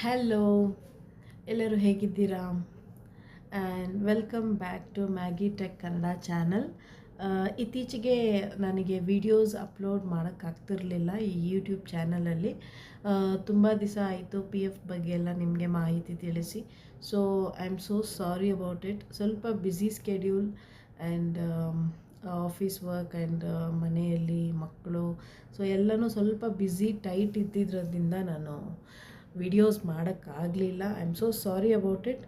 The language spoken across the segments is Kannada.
ಹಲೋ, ಎಲ್ಲರೂ ಹೇಗಿದ್ದೀರಾ? And welcome back to Maggi tech Kannada channel. ಇತ್ತೀಚೆಗೆ ನನಗೆ ವಿಡಿಯೋಸ್ ಅಪ್ಲೋಡ್ ಮಾಡೋಕ್ಕಾಗ್ತಿರ್ಲಿಲ್ಲ ಈ ಯೂಟ್ಯೂಬ್ ಚಾನಲಲ್ಲಿ. ತುಂಬ ದಿವಸ ಆಯಿತು ಪಿ ಎಫ್ ಬಗ್ಗೆ ಎಲ್ಲ ನಿಮಗೆ ಮಾಹಿತಿ ತಿಳಿಸಿ. So I am so sorry about it. ಸ್ವಲ್ಪ busy schedule and office work and ಮನೆಯಲ್ಲಿ ಮಕ್ಕಳು, ಸೊ ಎಲ್ಲನೂ ಸ್ವಲ್ಪ ಬ್ಯುಸಿ ಟೈಟ್ ಇದ್ದಿದ್ದರಿಂದ ನಾನು ವಿಡಿಯೋಸ್ ಮಾಡೋಕ್ಕಾಗಲಿಲ್ಲ. I am so sorry about it.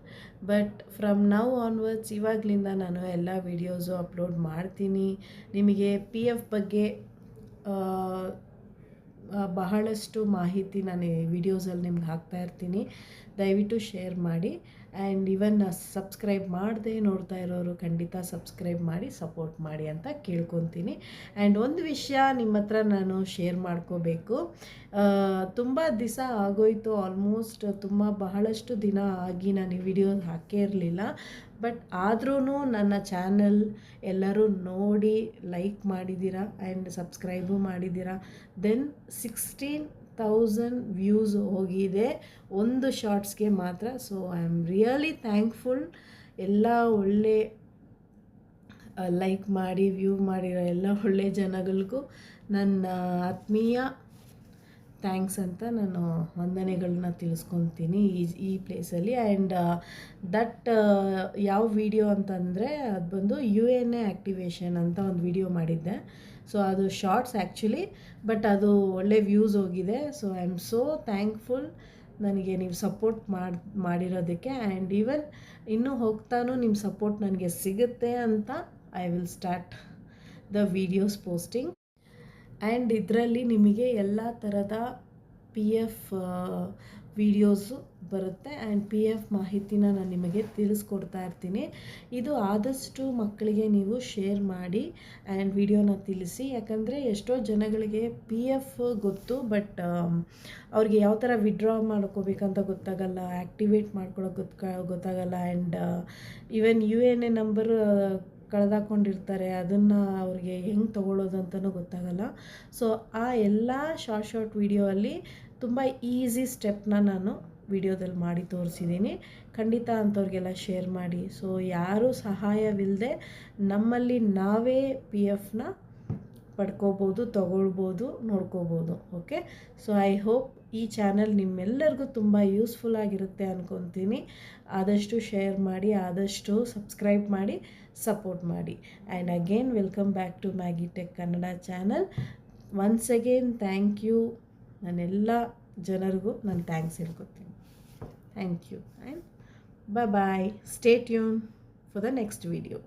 But from now onwards ಇವಾಗಲಿಂದ ನಾನು ಎಲ್ಲ ವಿಡಿಯೋಸು ಅಪ್ಲೋಡ್ ಮಾಡ್ತೀನಿ. ನಿಮಗೆ ಪಿ ಎಫ್ ಬಗ್ಗೆ ಬಹಳಷ್ಟು ಮಾಹಿತಿ ನಾನು ಈ ವಿಡಿಯೋಸಲ್ಲಿ ನಿಮ್ಗೆ ಹಾಕ್ತಾಯಿರ್ತೀನಿ. ದಯವಿಟ್ಟು ಶೇರ್ ಮಾಡಿ. ಆ್ಯಂಡ್ ಇವನ್ ಸಬ್ಸ್ಕ್ರೈಬ್ ಮಾಡದೆ ನೋಡ್ತಾ ಇರೋರು ಖಂಡಿತ ಸಬ್ಸ್ಕ್ರೈಬ್ ಮಾಡಿ ಸಪೋರ್ಟ್ ಮಾಡಿ ಅಂತ ಕೇಳ್ಕೊತೀನಿ. ಆ್ಯಂಡ್ ಒಂದು ವಿಷಯ ನಿಮ್ಮ ಹತ್ರ ನಾನು ಶೇರ್ ಮಾಡ್ಕೋಬೇಕು. ತುಂಬ ದಿವಸ ಆಗೋಯ್ತು, ಆಲ್ಮೋಸ್ಟ್ ಬಹಳಷ್ಟು ದಿನ ಆಗಿ ನಾನು ಈ ವಿಡಿಯೋ ಹಾಕೇ ಇರಲಿಲ್ಲ. ಬಟ್ ಆದ್ರೂ ನನ್ನ ಚಾನಲ್ ಎಲ್ಲರೂ ನೋಡಿ ಲೈಕ್ ಮಾಡಿದ್ದೀರಾ ಆ್ಯಂಡ್ ಸಬ್ಸ್ಕ್ರೈಬು ಮಾಡಿದ್ದೀರಾ. ದೆನ್ 16,000 ವ್ಯೂಸ್ ಹೋಗಿದೆ ಒಂದು ಶಾರ್ಟ್ಸ್ಗೆ ಮಾತ್ರ. So I am really thankful. ಎಲ್ಲ ಒಳ್ಳೆ ಲೈಕ್ ಮಾಡಿ ವ್ಯೂ ಮಾಡಿರೋ ಎಲ್ಲ ಒಳ್ಳೆ ಜನಗಳಿಗೂ ನನ್ನ ಆತ್ಮೀಯ ಥ್ಯಾಂಕ್ಸ್ ಅಂತ ನಾನು ವಂದನೆಗಳನ್ನ ತಿಳಿಸ್ಕೊತೀನಿ ಈ ಪ್ಲೇಸಲ್ಲಿ. ಆ್ಯಂಡ್ ದಟ್ ಯಾವ ವಿಡಿಯೋ ಅಂತಂದರೆ ಅದು ಬಂದು UN ಆ್ಯಕ್ಟಿವೇಶನ್ ಅಂತ ಒಂದು ವಿಡಿಯೋ ಮಾಡಿದ್ದೆ. ಸೊ ಅದು ಶಾರ್ಟ್ಸ್ ಆ್ಯಕ್ಚುಲಿ, ಬಟ್ ಅದು ಒಳ್ಳೆ ವ್ಯೂಸ್ ಹೋಗಿದೆ. So I am so thankful ನನಗೆ ನೀವು ಸಪೋರ್ಟ್ ಮಾಡಿರೋದಕ್ಕೆ. ಆ್ಯಂಡ್ ಈವನ್ ಇನ್ನೂ ಹೋಗ್ತಾನೂ ನಿಮ್ಮ ಸಪೋರ್ಟ್ ನನಗೆ ಸಿಗುತ್ತೆ ಅಂತ I will start the videos posting. And ಇದರಲ್ಲಿ ನಿಮಗೆ ಎಲ್ಲ ಥರದ ಪಿ ಎಫ್ ವಿಡಿಯೋಸು ಬರುತ್ತೆ. ಆ್ಯಂಡ್ ಪಿ ಎಫ್ ಮಾಹಿತಿನ ನಾನು ನಿಮಗೆ ತಿಳಿಸ್ಕೊಡ್ತಾ ಇರ್ತೀನಿ. ಇದು ಆದಷ್ಟು ಮಕ್ಕಳಿಗೆ ನೀವು ಶೇರ್ ಮಾಡಿ ಆ್ಯಂಡ್ ವಿಡಿಯೋನ ತಿಳಿಸಿ. ಯಾಕಂದರೆ ಎಷ್ಟೋ ಜನಗಳಿಗೆ ಪಿ ಎಫ್ ಗೊತ್ತು, ಬಟ್ ಅವ್ರಿಗೆ ಯಾವ ಥರ ವಿಡ್ರಾ ಮಾಡ್ಕೋಬೇಕಂತ ಗೊತ್ತಾಗಲ್ಲ, ಆ್ಯಕ್ಟಿವೇಟ್ ಮಾಡ್ಕೊಳ್ಳೋಕೆ ಗೊತ್ತಾಗಲ್ಲ. ಆ್ಯಂಡ್ ಈವನ್ UN ನಂಬರ್ ಕಳೆದಾಕೊಂಡಿರ್ತಾರೆ, ಅದನ್ನು ಅವ್ರಿಗೆ ಹೆಂಗೆ ತೊಗೊಳ್ಳೋದು ಅಂತಲೂ ಗೊತ್ತಾಗಲ್ಲ. ಸೊ ಆ ಎಲ್ಲ ಶಾರ್ಟ್ ವಿಡಿಯೋ ಅಲ್ಲಿ ತುಂಬ ಈಸಿ ಸ್ಟೆಪ್ನ ನಾನು ವಿಡಿಯೋದಲ್ಲಿ ಮಾಡಿ ತೋರಿಸಿದ್ದೀನಿ. ಖಂಡಿತ ಅಂಥವ್ರಿಗೆಲ್ಲ ಶೇರ್ ಮಾಡಿ. ಸೊ ಯಾರೂ ಸಹಾಯವಿಲ್ಲದೆ ನಮ್ಮಲ್ಲಿ ನಾವೇ ಪಿ ಎಫ್ನ ಪಡ್ಕೋಬೋದು, ತೊಗೊಳ್ಬೋದು, ನೋಡ್ಕೋಬೋದು. ಓಕೆ, ಸೊ ಐ ಹೋಪ್ ಈ ಚಾನಲ್ ನಿಮ್ಮೆಲ್ಲರಿಗೂ ತುಂಬ ಯೂಸ್ಫುಲ್ ಆಗಿರುತ್ತೆ ಅಂದ್ಕೊತೀನಿ. ಆದಷ್ಟು ಶೇರ್ ಮಾಡಿ, ಆದಷ್ಟು ಸಬ್ಸ್ಕ್ರೈಬ್ ಮಾಡಿ, ಸಪೋರ್ಟ್ ಮಾಡಿ. And again welcome back to Maggi tech Kannada channel. Once again thank you. ನಾನೆಲ್ಲ ಜನರಿಗೂ ನಾನು ಥ್ಯಾಂಕ್ಸ್ ಹೇಳ್ಕೊತೀನಿ. Thank you and bye. Stay tune for the next video.